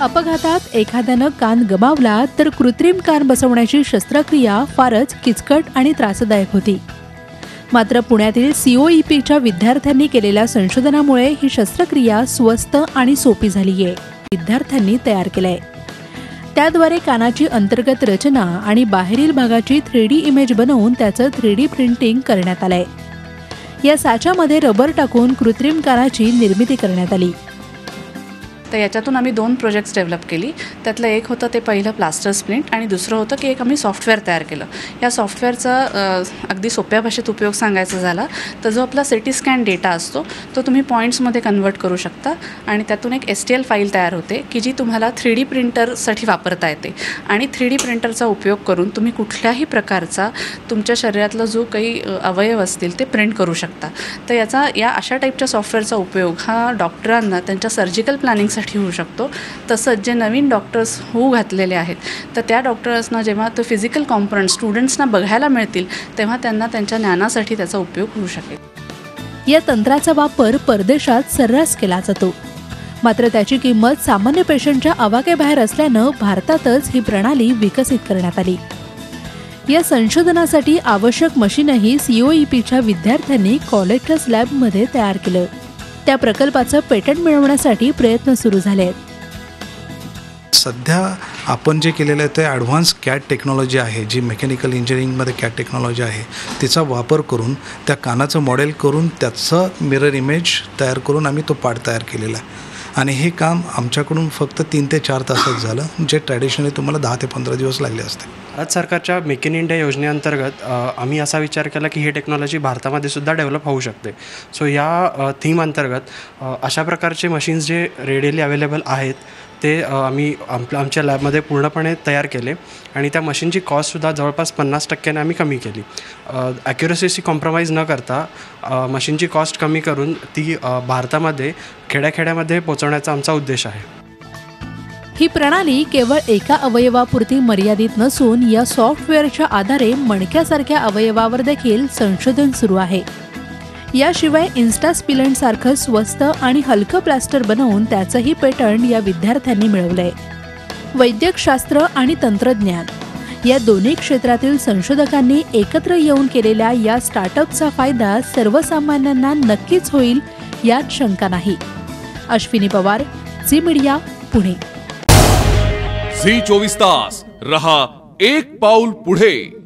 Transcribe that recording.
अपघातात एखाद्यानं कान गमावला तर कृत्रिम कान बसवण्याची शस्त्रक्रिया फारच किचकट आणि त्रासदायक होती. मात्र पुण्यातील COEPच्या विद्यार्थ्यांनी केलेल्या संशोधनामुळे ही शस्त्रक्रिया स्वस्त आणि सोपी झाली आहे. विद्यार्थ्यांनी तयार केलंय. त्याद्वारे कानाची अंतर्गत रचना आणि बाहेरील भागाची 3D इमेज बनवून त्याचं 3D प्रिंटिंग करण्यात आलंय. या साच्यामध्ये रबर टाकून कृत्रिम कानाची निर्मिती करण्यात आली. तर याच्यातून आम्ही 2 प्रोजेक्ट्स डेव्हलप केली. त्यातलं एक होतं ते पहिलं प्लास्टर स्प्लिंट आणि दुसरं होतं की एक आम्ही सॉफ्टवेअर तयार केलं. या सॉफ्टवेअरचा अगदी सोप्या भाषेत उपयोग सांगायचा झाला तर जो आपला सिटी स्कॅन डेटा असतो तो तुम्ही पॉईंट्समध्ये कन्वर्ट करू शकता आणि त्यातून एक STL फाईल तयार होते की जी तुम्हाला 3D प्रिंटरसाठी वापरता येते आणि 3D प्रिंटरचा उपयोग करून तुम्ही कुठल्याही प्रकारचा तुमच्या शरीरातला जो काही अवयव असतील ते प्रिंट करू शकता. तर या अशा टाईपच्या सॉफ्टवेअरचा उपयोग हा डॉक्टरांना त्यांच्या सर्जिकल प्लॅनिंगसाठी होऊ शकतो. तसंच जे नवीन डॉक्टर्स होऊ घातलेले आहेत तर त्या डॉक्टर्सना जेव्हा तो फिजिकल कॉम्पोनंट स्टुडंट्सना बघायला मिळतील तेव्हा त्यांना त्यांच्या ज्ञानासाठी त्याचा उपयोग होऊ शकेल. या तंत्राचा वापर परदेशात सर्रास केला जातो. मात्र त्याची किंमत सामान्य पेशंटच्या आवाक्याबाहेर असल्यानं भारतातच ही प्रणाली विकसित करण्यात आली. या संशोधनासाठी आवश्यक मशीनही COEPच्या विद्यार्थ्यांनी कॉलेजच्याच लॅबमध्ये तयार केलं. त्या प्रकल्पाचं पेटंट मिळवण्यासाठी प्रयत्न सुरू झाले आहेत. सध्या आपण जे केलेलं आहे ते ॲडव्हान्स CAD टेक्नॉलॉजी आहे, जी मेकॅनिकल इंजिनिअरिंगमध्ये CAD टेक्नॉलॉजी आहे, तिचा वापर करून त्या कानाचं मॉडेल करून त्याचं मिरर इमेज तयार करून आम्ही तो पार्ट तयार केलेला आहे. आणि हे काम आमच्याकडून फक्त 3 ते 4 तासात झालं, जे ट्रॅडिशनली तुम्हाला 10 ते 15 दिवस लागले असते. भारत सरकारच्या मेक इन इंडिया योजनेअंतर्गत आम्ही असा विचार केला की ही टेक्नॉलॉजी भारतामध्ये सुद्धा डेव्हलप होऊ शकते. सो या थीम अंतर्गत अशा प्रकारचे मशीन्स जे रेडिली अवेलेबल आहेत ते आम्ही आमच्या लॅबमध्ये पूर्णपणे तयार केले आणि त्या मशीनची कॉस्टसुद्धा जवळपास 50% आम्ही कमी केली. ॲक्युरसीची कॉम्प्रोमाइज न करता मशीनची कॉस्ट कमी करून ती भारतामध्ये खेड्याखेड्यामध्ये पोहोचवण्याचा आमचा उद्देश आहे. ही प्रणाली केवळ एका अवयवापुरती मर्यादित नसून या सॉफ्टवेअरच्या आधारे मणक्यासारख्या अवयवावर देखील संशोधन सुरू आहे. याशिवाय इन्स्टास्पिलंट सारखं स्वस्त आणि हलकं प्लास्टर बनवून त्याचंही पेटंट या विद्यार्थ्यांनी मिळवलंय. वैद्यकशास्त्र आणि तंत्रज्ञान या दोन्ही क्षेत्रातील संशोधकांनी एकत्र येऊन केलेल्या या स्टार्टअपचा फायदा सर्वसामान्यांना नक्कीच होईल यात शंका नाही. अश्विनी पवार, झी मीडिया, पुणे. झी 24 तास रहा एक पाऊल पुढे.